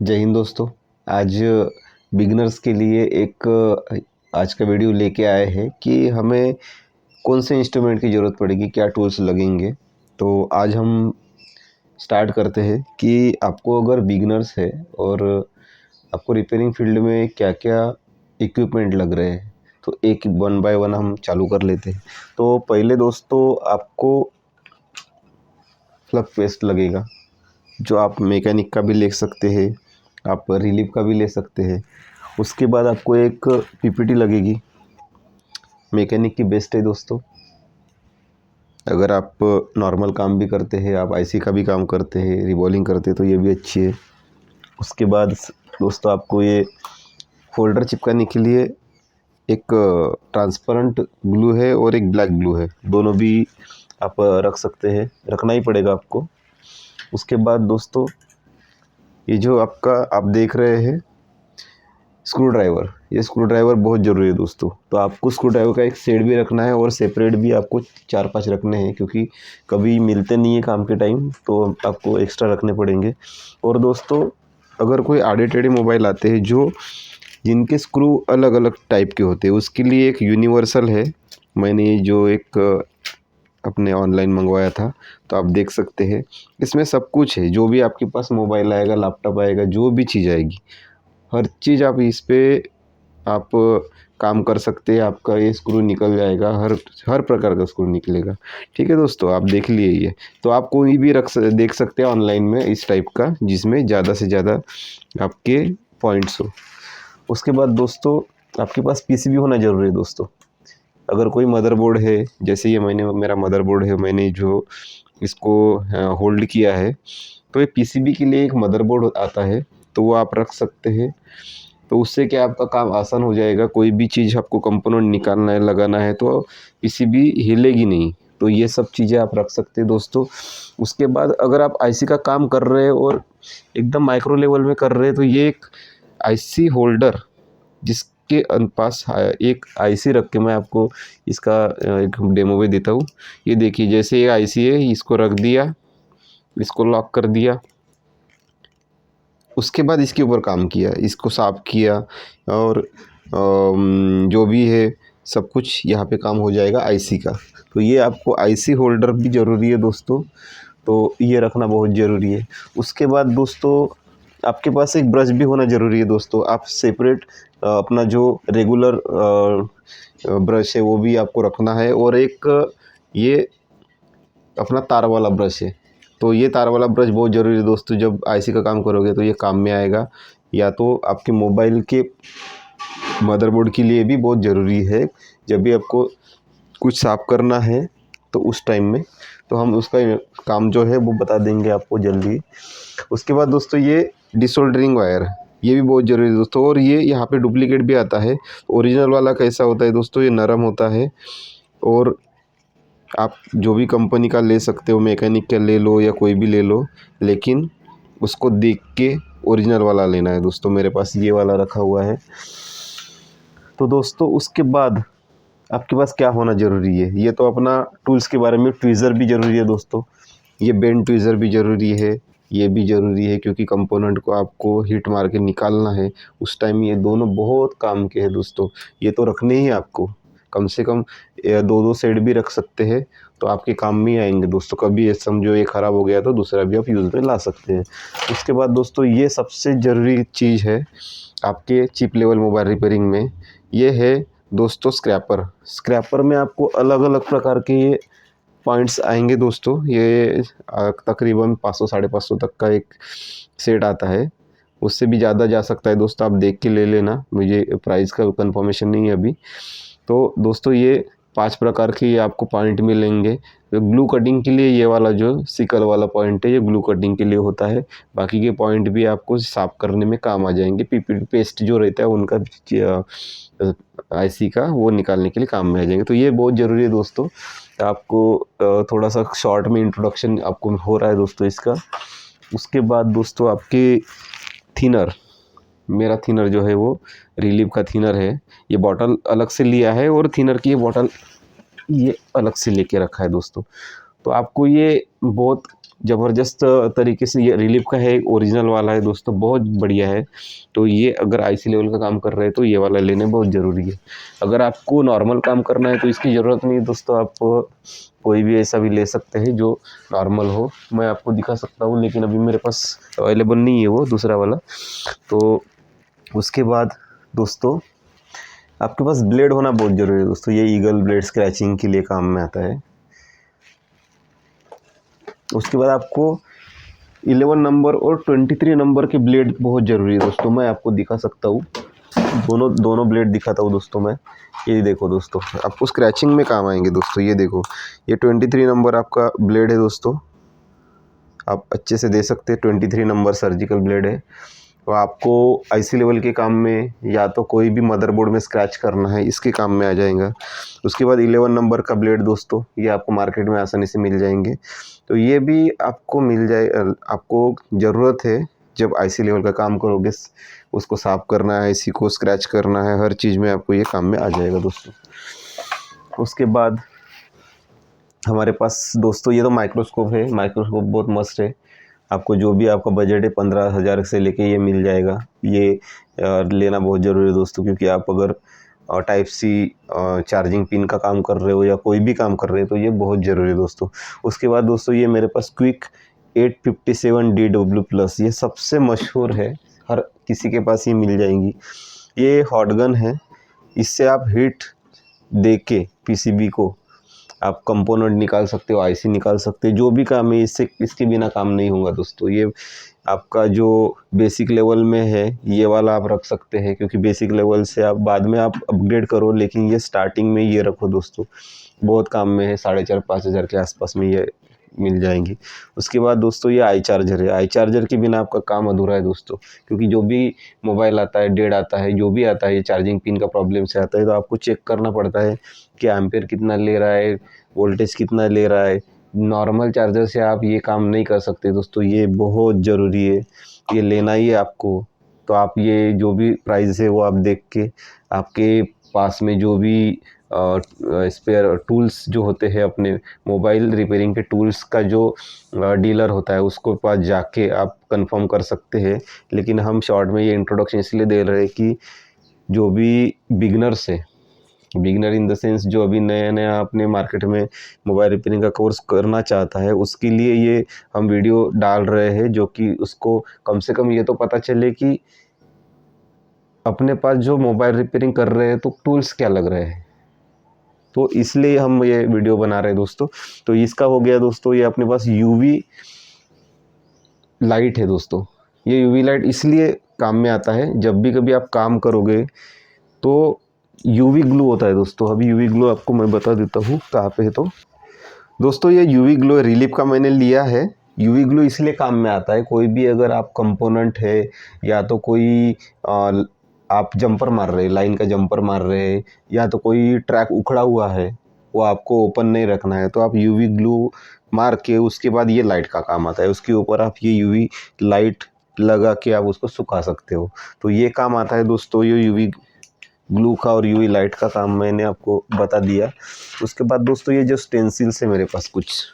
जय हिंद दोस्तों। आज बिगिनर्स के लिए एक आज का वीडियो लेके आए हैं कि हमें कौन से इंस्ट्रूमेंट की ज़रूरत पड़ेगी, क्या टूल्स लगेंगे। तो आज हम स्टार्ट करते हैं कि आपको अगर बिगिनर्स है और आपको रिपेयरिंग फील्ड में क्या क्या इक्विपमेंट लग रहे हैं, तो एक वन बाय वन हम चालू कर लेते हैं। तो पहले दोस्तों आपको फ्लग पेस्ट लगेगा, जो आप मैकेनिक का भी ले सकते हैं, आप रिलीफ का भी ले सकते हैं। उसके बाद आपको एक पीपीटी लगेगी, मैकेनिक की बेस्ट है दोस्तों। अगर आप नॉर्मल काम भी करते हैं, आप आईसी का भी काम करते हैं, रिबॉलिंग करते हैं, तो ये भी अच्छी है। उसके बाद दोस्तों आपको ये फोल्डर चिपकाने के लिए एक ट्रांसपेरेंट ग्लू है और एक ब्लैक ग्लू है, दोनों भी आप रख सकते हैं, रखना ही पड़ेगा आपको। उसके बाद दोस्तों ये जो आपका आप देख रहे हैं स्क्रू ड्राइवर, ये स्क्रू ड्राइवर बहुत ज़रूरी है दोस्तों। तो आपको स्क्रू ड्राइवर का एक सेट भी रखना है और सेपरेट भी आपको 4-5 रखने हैं, क्योंकि कभी मिलते नहीं है काम के टाइम, तो आपको एक्स्ट्रा रखने पड़ेंगे। और दोस्तों अगर कोई आड़े टेढ़े मोबाइल आते हैं जो जिनके स्क्रू अलग अलग टाइप के होते हैं, उसके लिए एक यूनिवर्सल है। मैंने जो एक अपने ऑनलाइन मंगवाया था, तो आप देख सकते हैं इसमें सब कुछ है। जो भी आपके पास मोबाइल आएगा, लैपटॉप आएगा, जो भी चीज़ आएगी, हर चीज़ आप इस पे आप काम कर सकते हैं। आपका ये स्क्रू निकल जाएगा, हर हर प्रकार का स्क्रू निकलेगा। ठीक है दोस्तों, आप देख लिए ये। तो आप कोई भी देख सकते हैं ऑनलाइन में इस टाइप का, जिसमें ज़्यादा से ज़्यादा आपके पॉइंट्स हो। उसके बाद दोस्तों आपके पास पीसीबी होना ज़रूरी है दोस्तों। अगर कोई मदरबोर्ड है, जैसे ये मेरा मदरबोर्ड है, मैंने जो इसको होल्ड किया है, तो ये पीसीबी के लिए एक मदरबोर्ड आता है, तो वो आप रख सकते हैं। तो उससे क्या आपका काम आसान हो जाएगा। कोई भी चीज़ आपको कंपोनेंट निकालना है, लगाना है, तो पीसीबी हिलेगी नहीं। तो ये सब चीज़ें आप रख सकते हैं दोस्तों। उसके बाद अगर आप आईसी का काम कर रहे हैं और एकदम माइक्रो लेवल में कर रहे हैं, तो ये एक आईसी होल्डर, जिसके पास एक आईसी रख के मैं आपको इसका एक डेमो भी देता हूँ। ये देखिए, जैसे ये आईसी है, इसको रख दिया, इसको लॉक कर दिया, उसके बाद इसके ऊपर काम किया, इसको साफ़ किया, और जो भी है सब कुछ यहाँ पे काम हो जाएगा आईसी का। तो ये आपको आईसी होल्डर भी ज़रूरी है दोस्तों, तो ये रखना बहुत ज़रूरी है। उसके बाद दोस्तों आपके पास एक ब्रश भी होना ज़रूरी है दोस्तों। आप सेपरेट अपना जो रेगुलर ब्रश है वो भी आपको रखना है, और एक ये अपना तार वाला ब्रश है। तो ये तार वाला ब्रश बहुत ज़रूरी है दोस्तों। जब आईसी का काम करोगे तो ये काम में आएगा, या तो आपके मोबाइल के मदरबोर्ड के लिए भी बहुत ज़रूरी है। जब भी आपको कुछ साफ़ करना है तो उस टाइम में, तो हम उसका काम जो है वो बता देंगे आपको जल्दी। उसके बाद दोस्तों ये डिसोल्डरिंग वायर, ये भी बहुत ज़रूरी है दोस्तों। और ये यहाँ पे डुप्लीकेट भी आता है। ओरिजिनल वाला कैसा होता है दोस्तों, ये नरम होता है, और आप जो भी कंपनी का ले सकते हो, मैकेनिक का ले लो या कोई भी ले लो, लेकिन उसको देख के ओरिजिनल वाला लेना है दोस्तों। मेरे पास ये वाला रखा हुआ है। तो दोस्तों उसके बाद आपके पास क्या होना ज़रूरी है, ये तो अपना टूल्स के बारे में। ट्वीज़र भी ज़रूरी है दोस्तों, ये बेंड ट्वीज़र भी ज़रूरी है, ये भी ज़रूरी है, क्योंकि कंपोनेंट को आपको हीट मार के निकालना है उस टाइम। ये दोनों बहुत काम के हैं दोस्तों, ये तो रखने ही आपको कम से कम 2-2 सेट भी रख सकते हैं, तो आपके काम में ही आएंगे दोस्तों। कभी समझो ये ख़राब हो गया तो दूसरा भी आप यूज़ में ला सकते हैं। उसके बाद दोस्तों ये सबसे ज़रूरी चीज़ है आपके चिप लेवल मोबाइल रिपेयरिंग में, ये है दोस्तों स्क्रैपर। स्क्रैपर में आपको अलग अलग प्रकार के ये पॉइंट्स आएंगे दोस्तों। ये तकरीबन 500-550 तक का एक सेट आता है, उससे भी ज़्यादा जा सकता है दोस्तों। आप देख के ले लेना, मुझे प्राइस का कंफर्मेशन नहीं है अभी। तो दोस्तों ये 5 प्रकार के ये आपको पॉइंट मिलेंगे। तो ग्लू कटिंग के लिए ये वाला जो सिकल वाला पॉइंट है, ये ग्लू कटिंग के लिए होता है। बाकी के पॉइंट भी आपको साफ़ करने में काम आ जाएंगे। पीपीटी पेस्ट जो रहता है उनका आईसी का, वो निकालने के लिए काम में आ जाएंगे। तो ये बहुत ज़रूरी है दोस्तों। आपको थोड़ा सा शॉर्ट में इंट्रोडक्शन आपको हो रहा है दोस्तों इसका। उसके बाद दोस्तों आपके थिनर, मेरा थिनर जो है वो रिलीफ का थिनर है। ये बॉटल अलग से लिया है, और थिनर की ये बॉटल ये अलग से लेके रखा है दोस्तों। तो आपको ये बहुत ज़बरदस्त तरीके से ये रिलीफ का है, ओरिजिनल वाला है दोस्तों, बहुत बढ़िया है। तो ये अगर आईसी लेवल का काम कर रहे हैं तो ये वाला लेने बहुत ज़रूरी है। अगर आपको नॉर्मल काम करना है तो इसकी ज़रूरत नहीं है दोस्तों, आप कोई भी ऐसा भी ले सकते हैं जो नॉर्मल हो। मैं आपको दिखा सकता हूँ लेकिन अभी मेरे पास अवेलेबल नहीं है वो दूसरा वाला। तो उसके बाद दोस्तों आपके पास ब्लेड होना बहुत ज़रूरी है दोस्तों। ये ईगल ब्लेड स्क्रैचिंग के लिए काम में आता है। उसके बाद आपको 11 नंबर और 23 नंबर के ब्लेड बहुत ज़रूरी है दोस्तों। मैं आपको दिखा सकता हूँ, दोनों ब्लेड दिखाता हूँ दोस्तों मैं। ये देखो दोस्तों, आपको स्क्रैचिंग में काम आएंगे दोस्तों। ये देखो, ये 23 नंबर आपका ब्लेड है दोस्तों, आप अच्छे से दे सकते हैं। 23 नंबर सर्जिकल ब्लेड है। तो आपको आईसी लेवल के काम में या तो कोई भी मदरबोर्ड में स्क्रैच करना है, इसके काम में आ जाएगा। उसके बाद 11 नंबर का ब्लेड दोस्तों, ये आपको मार्केट में आसानी से मिल जाएंगे। तो ये भी आपको मिल जाए, आपको ज़रूरत है जब आईसी लेवल का काम करोगे, उसको साफ़ करना है, आईसी को स्क्रैच करना है, हर चीज़ में आपको ये काम में आ जाएगा दोस्तों। उसके बाद हमारे पास दोस्तों ये तो माइक्रोस्कोप है। माइक्रोस्कोप बहुत मस्त है। आपको जो भी आपका बजट है 15,000 से लेके ये मिल जाएगा। ये लेना बहुत ज़रूरी है दोस्तों, क्योंकि आप अगर टाइप सी चार्जिंग पिन का काम कर रहे हो या कोई भी काम कर रहे हो तो ये बहुत ज़रूरी है दोस्तों। उसके बाद दोस्तों ये मेरे पास क्विक 857 DW प्लस, ये सबसे मशहूर है, हर किसी के पास ये मिल जाएंगी। ये हॉट गन है। इससे आप हीट दे के पीसीबी को आप कंपोनेंट निकाल सकते हो, आईसी निकाल सकते हो, जो भी काम है इससे, इसके बिना काम नहीं होगा दोस्तों। ये आपका जो बेसिक लेवल में है ये वाला आप रख सकते हैं, क्योंकि बेसिक लेवल से आप बाद में आप अपग्रेड करो, लेकिन ये स्टार्टिंग में ये रखो दोस्तों, बहुत काम में है। 4,500-5,000 के आसपास में ये मिल जाएंगी। उसके बाद दोस्तों ये आई चार्जर है। आई चार्जर के बिना आपका काम अधूरा है दोस्तों, क्योंकि जो भी मोबाइल आता है, डेड आता है, जो भी आता है, ये चार्जिंग पिन का प्रॉब्लम से आता है। तो आपको चेक करना पड़ता है कि एम्पेयर कितना ले रहा है, वोल्टेज कितना ले रहा है। नॉर्मल चार्जर से आप ये काम नहीं कर सकते दोस्तों, ये बहुत ज़रूरी है, ये लेना ही है आपको। तो आप ये जो भी प्राइस है वो आप देख के, आपके पास में जो भी स्पेयर टूल्स जो होते हैं, अपने मोबाइल रिपेयरिंग के टूल्स का जो डीलर होता है उसको पास जाके आप कंफर्म कर सकते हैं। लेकिन हम शॉर्ट में ये इंट्रोडक्शन इसलिए दे रहे हैं कि जो भी बिगनर्स है, बिगनर इन द सेंस जो अभी नया नया अपने मार्केट में मोबाइल रिपेयरिंग का कोर्स करना चाहता है, उसके लिए ये हम वीडियो डाल रहे हैं, जो कि उसको कम से कम ये तो पता चले कि अपने पास जो मोबाइल रिपेयरिंग कर रहे हैं तो टूल्स क्या लग रहे हैं। तो इसलिए हम ये वीडियो बना रहे हैं दोस्तों। तो इसका हो गया दोस्तों, ये अपने पास यूवी लाइट है दोस्तों। ये यूवी लाइट इसलिए काम में आता है, जब भी कभी आप काम करोगे तो यूवी ग्लू होता है दोस्तों। अभी यूवी ग्लू आपको मैं बता देता हूँ कहाँ पे है। तो दोस्तों ये यूवी ग्लू रिलीफ का मैंने लिया है। यूवी ग्लू इसलिए काम में आता है, कोई भी अगर आप कंपोनेंट है या तो कोई आप जंपर मार रहे हैं, लाइन का जंपर मार रहे हैं, या तो कोई ट्रैक उखड़ा हुआ है, वो आपको ओपन नहीं रखना है, तो आप यूवी ग्लू मार के उसके बाद ये लाइट का काम आता है। उसके ऊपर आप ये यूवी लाइट लगा के आप उसको सुखा सकते हो। तो ये काम आता है दोस्तों, ये यूवी ग्लू का और यूवी लाइट का काम मैंने आपको बता दिया। उसके बाद दोस्तों ये जो स्टेंसिल्स है मेरे पास कुछ,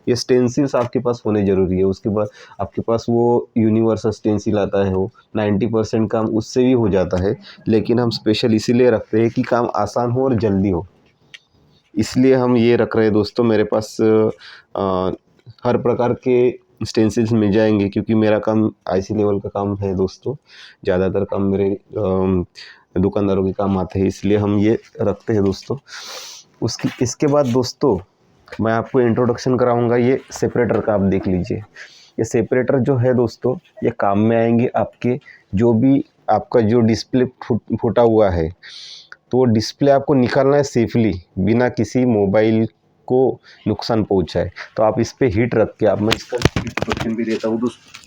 ये स्टेंसिल्स आपके पास होने ज़रूरी है। उसके बाद आपके पास वो यूनिवर्सल स्टेंसिल आता है, वो 90% काम उससे भी हो जाता है, लेकिन हम स्पेशल इसीलिए रखते हैं कि काम आसान हो और जल्दी हो, इसलिए हम ये रख रहे हैं दोस्तों। मेरे पास हर प्रकार के स्टेंसिल्स मिल जाएंगे, क्योंकि मेरा काम आईसी लेवल का काम है दोस्तों। ज़्यादातर काम मेरे दुकानदारों के काम आते हैं, इसलिए हम ये रखते हैं दोस्तों। इसके बाद दोस्तों मैं आपको इंट्रोडक्शन कराऊंगा ये सेपरेटर का। आप देख लीजिए, ये सेपरेटर जो है दोस्तों, ये काम में आएंगे आपके, जो भी आपका जो डिस्प्ले फूटा हुआ है, तो डिस्प्ले आपको निकालना है सेफली, बिना किसी मोबाइल को नुकसान पहुंचाए। तो आप इस पे हीट रख के, आप मैं इसका इंट्रोडक्शन भी देता हूँ दोस्तों।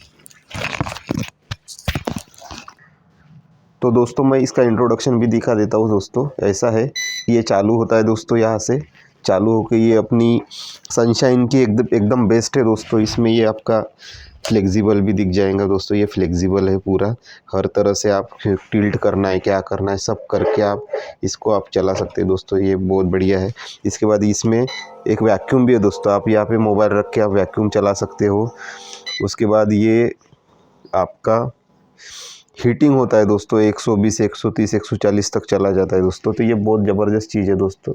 तो दोस्तों मैं इसका इंट्रोडक्शन भी दिखा देता हूँ दोस्तों। ऐसा है, ये चालू होता है दोस्तों, यहाँ से चालू होकर ये अपनी सनशाइन की एकदम बेस्ट है दोस्तों। इसमें ये आपका फ्लेक्सिबल भी दिख जाएगा दोस्तों। ये फ्लेक्सिबल है पूरा, हर तरह से आप टिल्ट करना है, क्या करना है, सब करके आप इसको आप चला सकते हैं दोस्तों। ये बहुत बढ़िया है। इसके बाद इसमें एक वैक्यूम भी है दोस्तों, आप यहाँ पे मोबाइल रख के आप वैक्यूम चला सकते हो। उसके बाद ये आपका हीटिंग होता है दोस्तों, 120, 130, 140 तक चला जाता है दोस्तों। तो ये बहुत ज़बरदस्त चीज़ है दोस्तों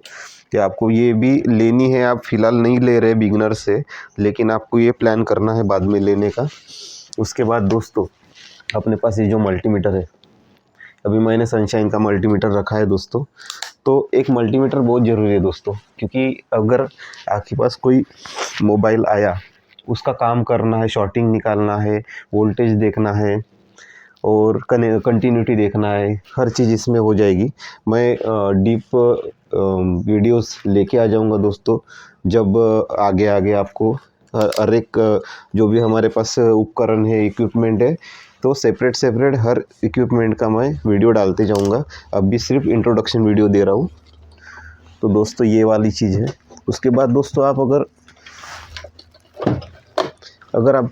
कि आपको ये भी लेनी है। आप फ़िलहाल नहीं ले रहे बिगनर से, लेकिन आपको ये प्लान करना है बाद में लेने का। उसके बाद दोस्तों अपने पास ये जो मल्टीमीटर है, अभी मैंने सनशाइन का मल्टीमीटर रखा है दोस्तों। तो एक मल्टीमीटर बहुत ज़रूरी है दोस्तों, क्योंकि अगर आपके पास कोई मोबाइल आया, उसका काम करना है, शॉर्टिंग निकालना है, वोल्टेज देखना है और कंटिन्यूटी देखना है, हर चीज़ इसमें हो जाएगी। मैं डीप वीडियोस लेके आ जाऊंगा दोस्तों, जब आगे आगे आपको हर एक जो भी हमारे पास उपकरण है, इक्विपमेंट है, तो सेपरेट हर इक्विपमेंट का मैं वीडियो डालते जाऊंगा। अभी सिर्फ इंट्रोडक्शन वीडियो दे रहा हूँ। तो दोस्तों ये वाली चीज़ है। उसके बाद दोस्तों आप अगर आप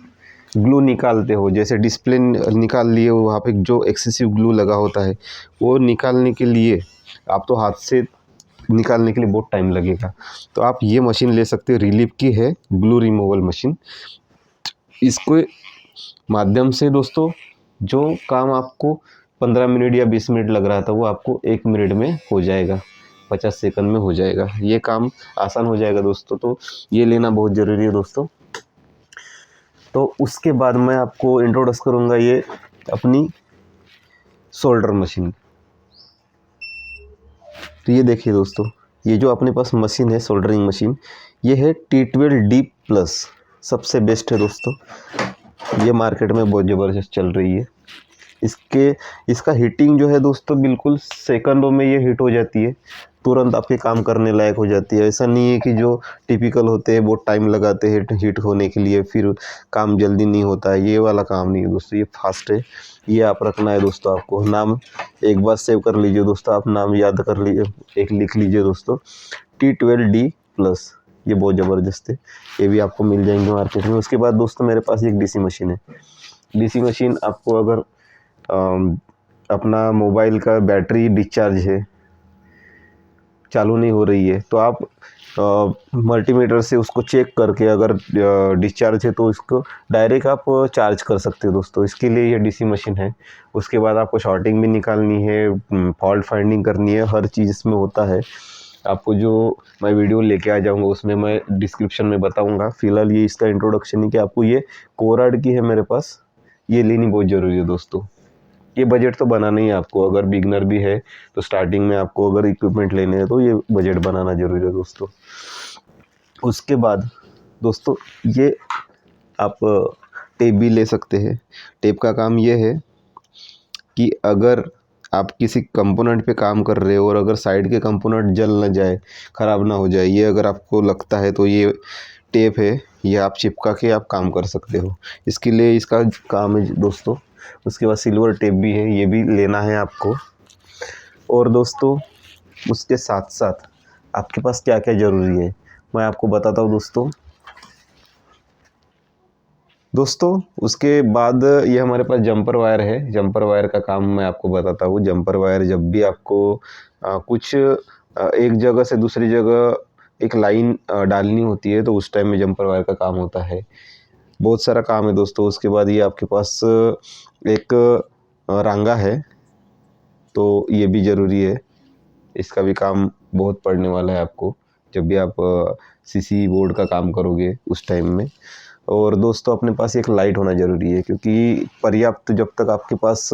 ग्लू निकालते हो, जैसे डिस्प्ले निकाल लिए हो, वहाँ पे जो एक्सेसिव ग्लू लगा होता है, वो निकालने के लिए आप तो हाथ से निकालने के लिए बहुत टाइम लगेगा। तो आप ये मशीन ले सकते हो, रिलीफ की है, ग्लू रिमूवल मशीन। इसको माध्यम से दोस्तों जो काम आपको 15 मिनट या 20 मिनट लग रहा था, वो आपको 1 मिनट में हो जाएगा, 50 सेकंड में हो जाएगा। ये काम आसान हो जाएगा दोस्तों। तो ये लेना बहुत ज़रूरी है दोस्तों। तो उसके बाद मैं आपको इंट्रोड्यूस करूँगा ये अपनी सोल्डर मशीन। तो ये देखिए दोस्तों, ये जो अपने पास मशीन है सोल्डरिंग मशीन, ये है T12D+, सबसे बेस्ट है दोस्तों। ये मार्केट में बहुत ज़बरदस्त चल रही है। इसका हीटिंग जो है दोस्तों, बिल्कुल सेकंडों में ये हीट हो जाती है, तुरंत आपके काम करने लायक हो जाती है। ऐसा नहीं है कि जो टिपिकल होते हैं बहुत टाइम लगाते हैं हीट होने के लिए, फिर काम जल्दी नहीं होता है। ये वाला काम नहीं है दोस्तों, ये फास्ट है। ये आप रखना है दोस्तों। आपको नाम एक बार सेव कर लीजिए दोस्तों, आप नाम याद कर लीजिए, एक लिख लीजिए दोस्तों, T12D+। ये बहुत ज़बरदस्त है, ये भी आपको मिल जाएंगे मार्केट में। उसके बाद दोस्तों मेरे पास एक डीसी मशीन है। डीसी मशीन आपको अगर अपना मोबाइल का बैटरी डिस्चार्ज है, चालू नहीं हो रही है, तो आप मल्टीमीटर से उसको चेक करके अगर डिस्चार्ज है तो इसको डायरेक्ट आप चार्ज कर सकते हो दोस्तों। इसके लिए ये डीसी मशीन है। उसके बाद आपको शॉर्टिंग भी निकालनी है, फॉल्ट फाइंडिंग करनी है, हर चीज़ इसमें होता है। आपको जो मैं वीडियो लेके आ जाऊंगा उसमें मैं डिस्क्रिप्शन में बताऊंगा। फिलहाल ये इसका इंट्रोडक्शन है कि आपको ये कोराड की है मेरे पास, ये लेनी बहुत ज़रूरी है दोस्तों। ये बजट तो बनाना ही है आपको, अगर बिगनर भी है तो स्टार्टिंग में आपको अगर इक्विपमेंट लेने हैं तो ये बजट बनाना ज़रूरी है दोस्तों। उसके बाद दोस्तों ये आप टेप भी ले सकते हैं। टेप का काम ये है कि अगर आप किसी कंपोनेंट पे काम कर रहे हो और अगर साइड के कंपोनेंट जल ना जाए, ख़राब ना हो जाए, ये अगर आपको लगता है तो ये टेप है, ये आप चिपका के आप काम कर सकते हो। इसके लिए इसका काम है दोस्तों। उसके बाद सिल्वर टेप भी है, ये भी लेना है आपको। और दोस्तों उसके साथ साथ आपके पास क्या क्या ज़रूरी है मैं आपको बताता हूँ दोस्तों। उसके बाद ये हमारे पास जंपर वायर है। जंपर वायर का काम मैं आपको बताता हूँ। जंपर वायर जब भी आपको कुछ एक जगह से दूसरी जगह एक लाइन डालनी होती है, तो उस टाइम में जंपर वायर का काम होता है। बहुत सारा काम है दोस्तों। उसके बाद ये आपके पास एक रांगा है, तो ये भी ज़रूरी है। इसका भी काम बहुत पड़ने वाला है आपको जब भी आप सीसी बोर्ड का काम करोगे उस टाइम में। और दोस्तों अपने पास एक लाइट होना ज़रूरी है, क्योंकि पर्याप्त जब तक आपके पास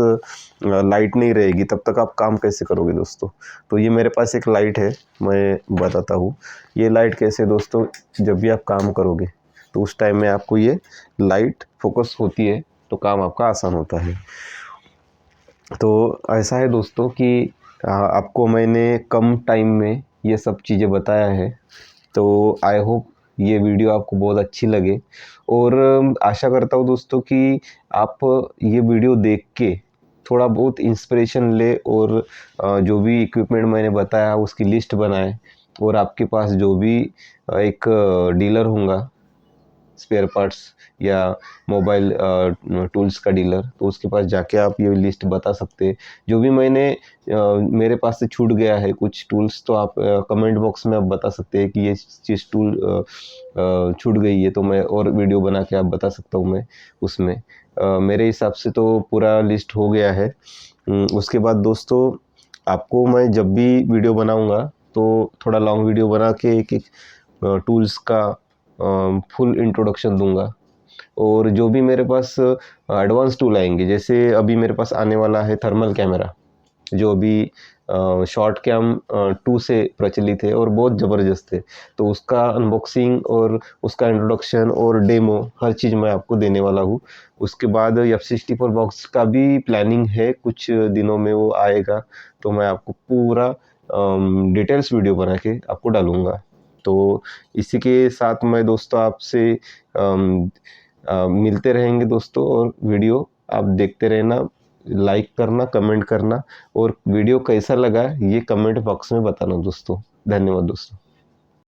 लाइट नहीं रहेगी तब तक आप काम कैसे करोगे दोस्तों। तो ये मेरे पास एक लाइट है, मैं बताता हूँ। ये लाइट कैसे दोस्तों, जब भी आप काम करोगे तो उस टाइम में आपको ये लाइट फोकस होती है तो काम आपका आसान होता है। तो ऐसा है दोस्तों कि आपको मैंने कम टाइम में ये सब चीज़ें बताया है। तो आई होप ये वीडियो आपको बहुत अच्छी लगे, और आशा करता हूँ दोस्तों कि आप ये वीडियो देख के थोड़ा बहुत इंस्पिरेशन ले और जो भी इक्विपमेंट मैंने बताया उसकी लिस्ट बनाएं, और आपके पास जो भी एक डीलर होगा स्पेयर पार्ट्स या मोबाइल टूल्स का डीलर, तो उसके पास जाके आप ये लिस्ट बता सकते हैं। जो भी मेरे पास से छूट गया है कुछ टूल्स, तो आप कमेंट बॉक्स में आप बता सकते हैं कि ये चीज़ टूल छूट गई है, तो मैं और वीडियो बना के आप बता सकता हूँ मैं उसमें। मेरे हिसाब से तो पूरा लिस्ट हो गया है। उसके बाद दोस्तों आपको मैं जब भी वीडियो बनाऊंगा तो थोड़ा लॉन्ग वीडियो बना के एक एक टूल्स का फुल इंट्रोडक्शन दूंगा। और जो भी मेरे पास एडवांस टूल आएंगे, जैसे अभी मेरे पास आने वाला है थर्मल कैमरा, जो अभी शॉर्ट कैम 2 से प्रचलित है और बहुत ज़बरदस्त है। तो उसका अनबॉक्सिंग और उसका इंट्रोडक्शन और डेमो हर चीज़ मैं आपको देने वाला हूँ। उसके बाद F64 बॉक्स का भी प्लानिंग है, कुछ दिनों में वो आएगा, तो मैं आपको पूरा डिटेल्स वीडियो बना के आपको डालूँगा। तो इसी के साथ मैं दोस्तों आपसे मिलते रहेंगे दोस्तों, और वीडियो आप देखते रहना, लाइक करना, कमेंट करना, और वीडियो कैसा लगा ये कमेंट बॉक्स में बताना दोस्तों। धन्यवाद दोस्तों।